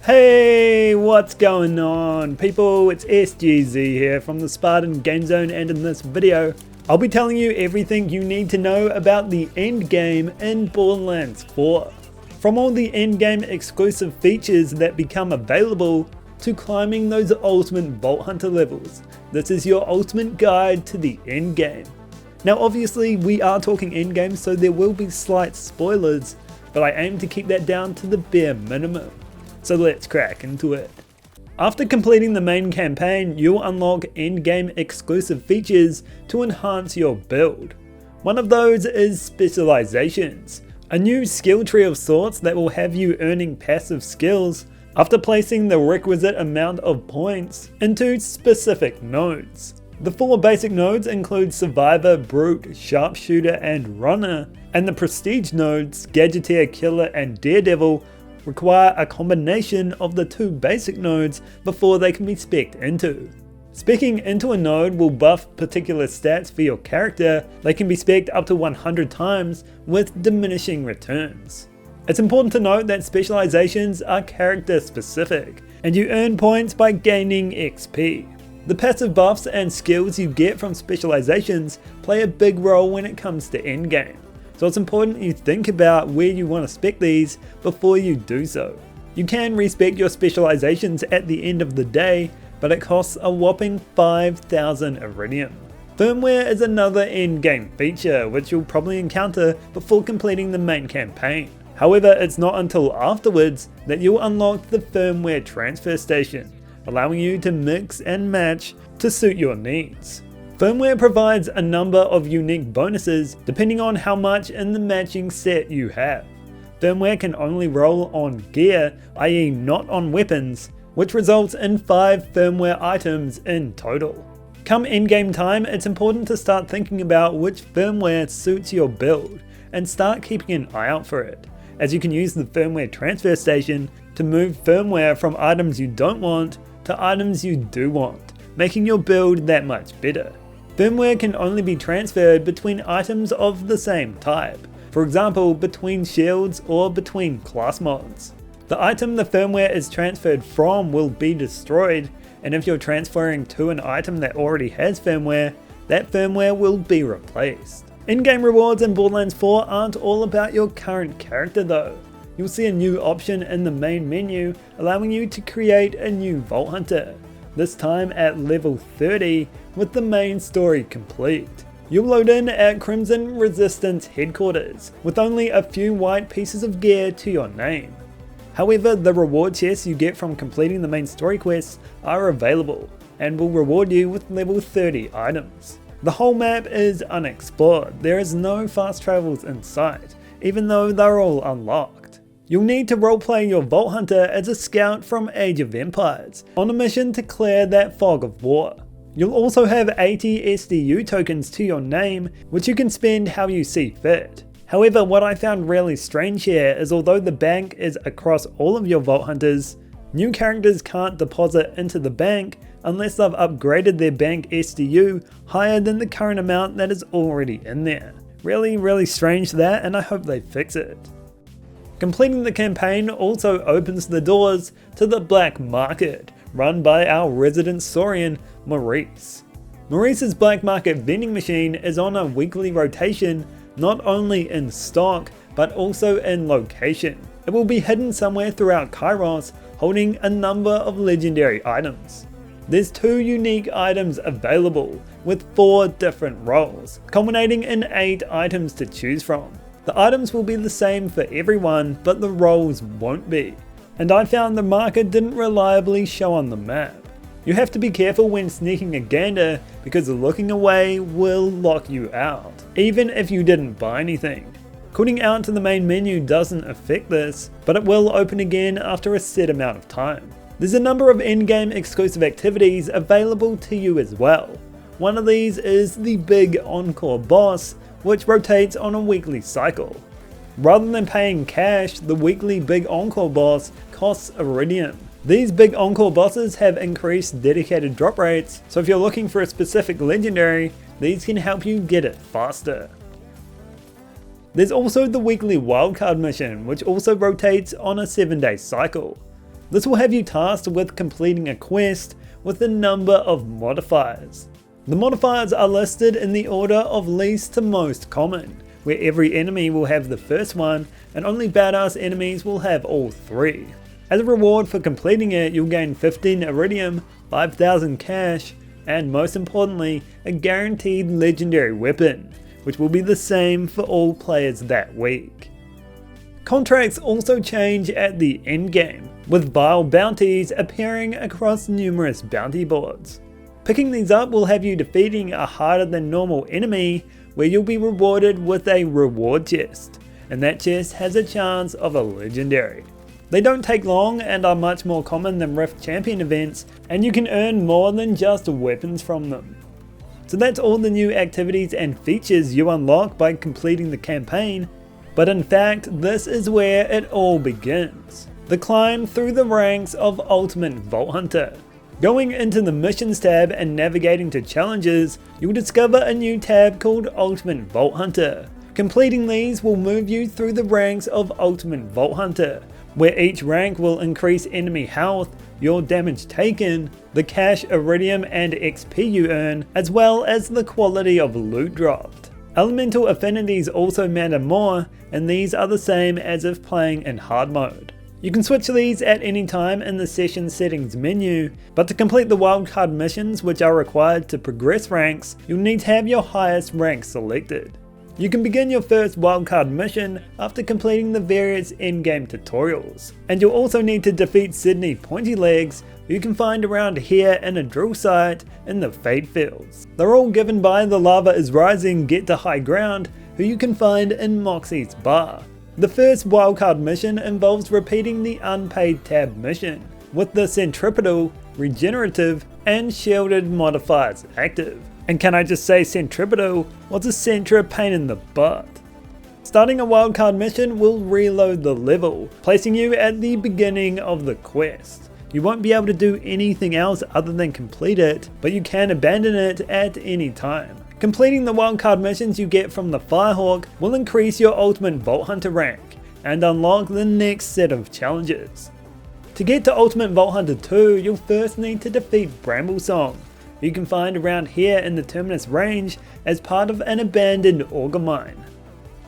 Hey, what's going on people? It's SGZ here from the SpartanGameZone, and in this video I'll be telling you everything you need to know about the endgame in Borderlands 4. From all the endgame exclusive features that become available to climbing those ultimate Vault Hunter levels, this is your ultimate guide to the endgame. Now obviously we are talking endgame, so there will be slight spoilers, but I aim to keep that down to the bare minimum. So let's crack into it. After completing the main campaign, you'll unlock endgame exclusive features to enhance your build. One of those is Specialisations, a new skill tree of sorts that will have you earning passive skills after placing the requisite amount of points into specific nodes. The 4 basic nodes include Survivor, Brute, Sharpshooter and Runner, and the prestige nodes, Gadgeteer, Killer and Daredevil, require a combination of the 2 basic nodes before they can be specced into. Speccing into a node will buff particular stats for your character. They can be specced up to 100 times with diminishing returns. It's important to note that specializations are character specific, and you earn points by gaining XP. The passive buffs and skills you get from specializations play a big role when it comes to endgame. So it's important you think about where you want to spec these before you do so. You can respec your specializations at the end of the day, but it costs a whopping 5,000 Iridium. Firmware is another endgame feature which you'll probably encounter before completing the main campaign. However, it's not until afterwards that you'll unlock the firmware transfer station, allowing you to mix and match to suit your needs. Firmware provides a number of unique bonuses depending on how much in the matching set you have. Firmware can only roll on gear, i.e. not on weapons, which results in 5 firmware items in total. Come endgame time, it's important to start thinking about which firmware suits your build and start keeping an eye out for it, as you can use the firmware transfer station to move firmware from items you don't want to items you do want, making your build that much better. Firmware can only be transferred between items of the same type, for example between shields or between class mods. The item the firmware is transferred from will be destroyed, and if you're transferring to an item that already has firmware, that firmware will be replaced. In-game rewards in Borderlands 4 aren't all about your current character though. You'll see a new option in the main menu allowing you to create a new Vault Hunter, this time at level 30 with the main story complete. You'll load in at Crimson Resistance headquarters with only a few white pieces of gear to your name. However, the reward chests you get from completing the main story quests are available and will reward you with level 30 items. The whole map is unexplored. There is no fast travels in sight, even though they're all unlocked. You'll need to roleplay your Vault Hunter as a scout from Age of Empires on a mission to clear that fog of war. You'll also have 80 SDU tokens to your name, which you can spend how you see fit. However, what I found really strange here is although the bank is across all of your Vault Hunters, new characters can't deposit into the bank unless they've upgraded their bank SDU higher than the current amount that is already in there. Really strange that, and I hope they fix it. Completing the campaign also opens the doors to the black market, run by our resident Saurian, Maurice. Maurice's black market vending machine is on a weekly rotation, not only in stock, but also in location. It will be hidden somewhere throughout Kairos, holding a number of legendary items. There's 2 unique items available, with 4 different roles, culminating in 8 items to choose from. The items will be the same for everyone, but the roles won't be. And I found the market didn't reliably show on the map. You have to be careful when sneaking a gander, because looking away will lock you out, even if you didn't buy anything. Quitting out to the main menu doesn't affect this, but it will open again after a set amount of time. There's a number of endgame exclusive activities available to you as well. One of these is the Big Encore boss, which rotates on a weekly cycle. Rather than paying cash, the weekly Big Encore boss costs Iridium. These Big Encore bosses have increased dedicated drop rates, so if you're looking for a specific legendary, these can help you get it faster. There's also the weekly Wildcard mission, which also rotates on a 7-day cycle. This will have you tasked with completing a quest with a number of modifiers. The modifiers are listed in the order of least to most common, where every enemy will have the first one and only badass enemies will have all three. As a reward for completing it, you'll gain 15 iridium, 5,000 cash, and most importantly, a guaranteed legendary weapon, which will be the same for all players that week. Contracts also change at the endgame, with vile bounties appearing across numerous bounty boards. Picking these up will have you defeating a harder than normal enemy, where you'll be rewarded with a reward chest, and that chest has a chance of a legendary. They don't take long and are much more common than Rift Champion events, and you can earn more than just weapons from them. So that's all the new activities and features you unlock by completing the campaign, but in fact this is where it all begins. The climb through the ranks of Ultimate Vault Hunter. Going into the missions tab and navigating to challenges, you'll discover a new tab called Ultimate Vault Hunter. Completing these will move you through the ranks of Ultimate Vault Hunter, where each rank will increase enemy health, your damage taken, the cash, iridium and XP you earn, as well as the quality of loot dropped. Elemental affinities also matter more, and these are the same as if playing in hard mode. You can switch these at any time in the session settings menu, but to complete the wildcard missions which are required to progress ranks, you'll need to have your highest rank selected. You can begin your first wildcard mission after completing the various endgame tutorials, and you'll also need to defeat Sydney Pointy Legs, who you can find around here in a drill site in the Fate Fields. They're all given by the Lava is Rising Get to High Ground, who you can find in Moxie's bar. The first wildcard mission involves repeating the unpaid tab mission, with the centripetal, regenerative, and shielded modifiers active. And can I just say centripetal was a centra pain in the butt. Starting a wildcard mission will reload the level, placing you at the beginning of the quest. You won't be able to do anything else other than complete it, but you can abandon it at any time. Completing the wildcard missions you get from the Firehawk will increase your Ultimate Vault Hunter rank, and unlock the next set of challenges. To get to Ultimate Vault Hunter 2, you'll first need to defeat Bramblesong, who you can find around here in the Terminus range as part of an abandoned auger mine.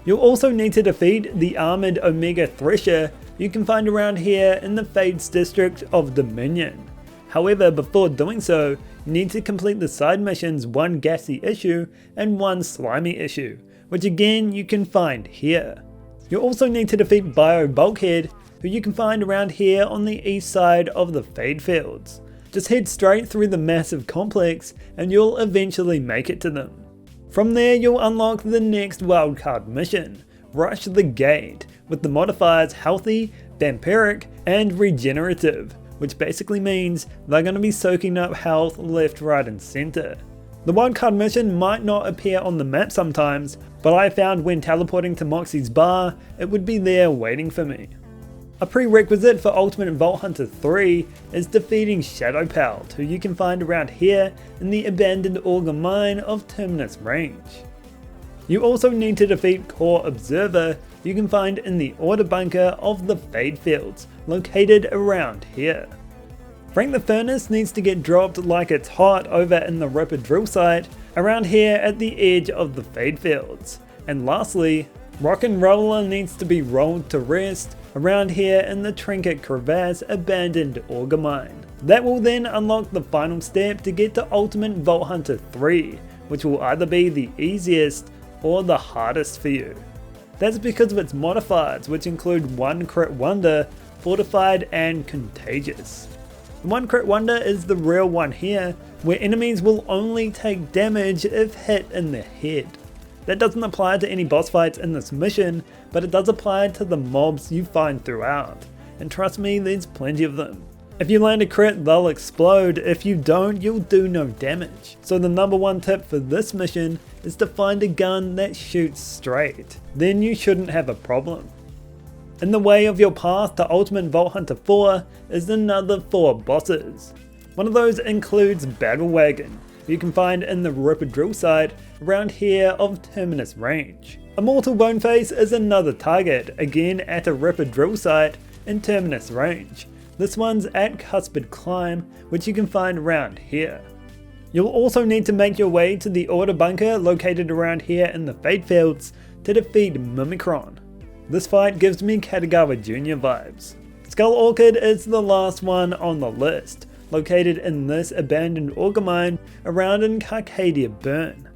You'll also need to defeat the armoured Omega Thresher you can find around here in the Fades district of Dominion. However, before doing so, you need to complete the side missions one gassy issue and one slimy issue, which again you can find here. You'll also need to defeat Bio Bulkhead, who you can find around here on the east side of the Fade Fields. Just head straight through the massive complex and you'll eventually make it to them. From there you'll unlock the next wildcard mission, Rush the Gate, with the modifiers Healthy, Vampiric, and Regenerative, which basically means they're going to be soaking up health left, right and center. The wildcard mission might not appear on the map sometimes, but I found when teleporting to Moxie's bar, it would be there waiting for me. A prerequisite for Ultimate Vault Hunter 3 is defeating Shadowpelt, who you can find around here in the abandoned auger mine of Terminus range. You also need to defeat Core Observer, who you can find in the Order Bunker of the Fade Fields, located around here. Frank the Furnace needs to get dropped like it's hot over in the Ripper drill site, around here at the edge of the Fade Fields. And lastly, Rock'n'Roller needs to be rolled to rest, around here in the Trinket Crevasse abandoned auger mine. That will then unlock the final step to get to Ultimate Vault Hunter 3, which will either be the easiest or the hardest for you. That's because of its modifiers, which include 1 Crit Wonder, Fortified and Contagious. The 1 Crit Wonder is the real one here, where enemies will only take damage if hit in the head. That doesn't apply to any boss fights in this mission, but it does apply to the mobs you find throughout, and trust me, there's plenty of them. If you land a crit, they'll explode. If you don't, you'll do no damage. So the number one tip for this mission is to find a gun that shoots straight. Then you shouldn't have a problem. In the way of your path to Ultimate Vault Hunter 4 is another 4 bosses. One of those includes Battle Wagon, who you can find in the Ripper drill site around here of Terminus range. Immortal Boneface is another target, again at a Ripper drill site in Terminus range. This one's at Cuspid Climb, which you can find around here. You'll also need to make your way to the Order Bunker located around here in the Fate Fields to defeat Mimikron. This fight gives me Katagawa Jr. vibes. Skull Orchid is the last one on the list, located in this abandoned auger mine around in Carcadia Burn.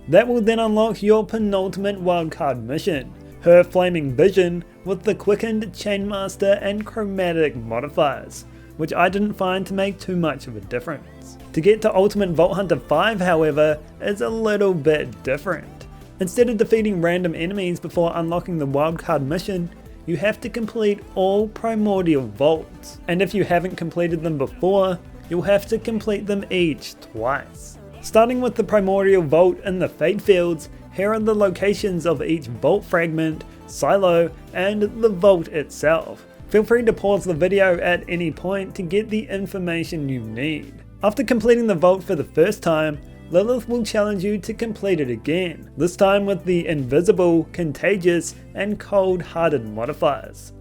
That will then unlock your penultimate wildcard mission, her Flaming Vision with the quickened Chainmaster and chromatic modifiers, which I didn't find to make too much of a difference. To get to Ultimate Vault Hunter 5 however, is a little bit different. Instead of defeating random enemies before unlocking the wildcard mission, you have to complete all primordial vaults, and if you haven't completed them before, you'll have to complete them each twice. Starting with the primordial vault in the Fate Fields, here are the locations of each vault fragment, silo, and the vault itself. Feel free to pause the video at any point to get the information you need. After completing the vault for the first time, Lilith will challenge you to complete it again, this time with the invisible, contagious, and cold-hearted modifiers.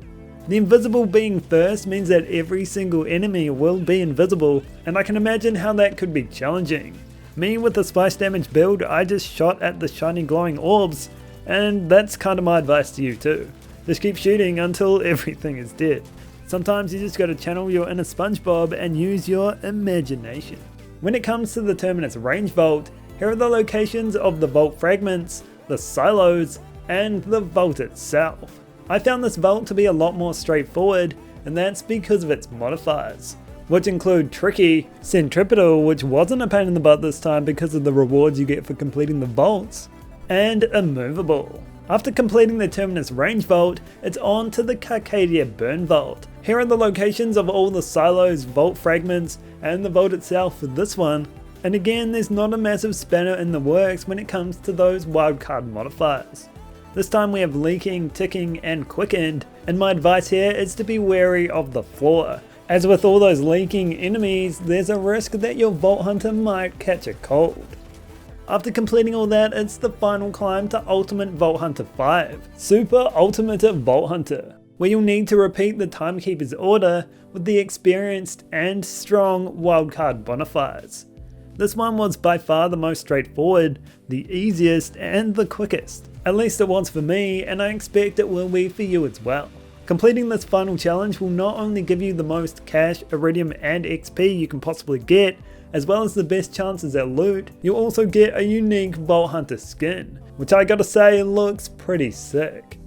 The invisible being first means that every single enemy will be invisible, and I can imagine how that could be challenging. Me with the spice damage build, I just shot at the shiny glowing orbs, and that's kind of my advice to you too. Just keep shooting until everything is dead. Sometimes you just gotta channel your inner SpongeBob and use your imagination. When it comes to the Terminus Range Vault, here are the locations of the vault fragments, the silos, and the vault itself. I found this vault to be a lot more straightforward, and that's because of its modifiers, which include Tricky, Centripetal, which wasn't a pain in the butt this time because of the rewards you get for completing the vaults, and Immovable. After completing the Terminus Range Vault, it's on to the Carcadia Burn Vault. Here are the locations of all the silos, vault fragments, and the vault itself for this one. And again, there's not a massive spanner in the works when it comes to those wildcard modifiers. This time we have Leaking, Ticking, and Quickened, and my advice here is to be wary of the floor. As with all those leaking enemies, there's a risk that your Vault Hunter might catch a cold. After completing all that, it's the final climb to Ultimate Vault Hunter 5, Super Ultimate Vault Hunter, where you'll need to repeat the Timekeeper's order with the experienced and strong wildcard modifiers. This one was by far the most straightforward, the easiest, and the quickest. At least it was for me, and I expect it will be for you as well. Completing this final challenge will not only give you the most cash, iridium, and XP you can possibly get, as well as the best chances at loot, you'll also get a unique Vault Hunter skin, which I gotta say looks pretty sick.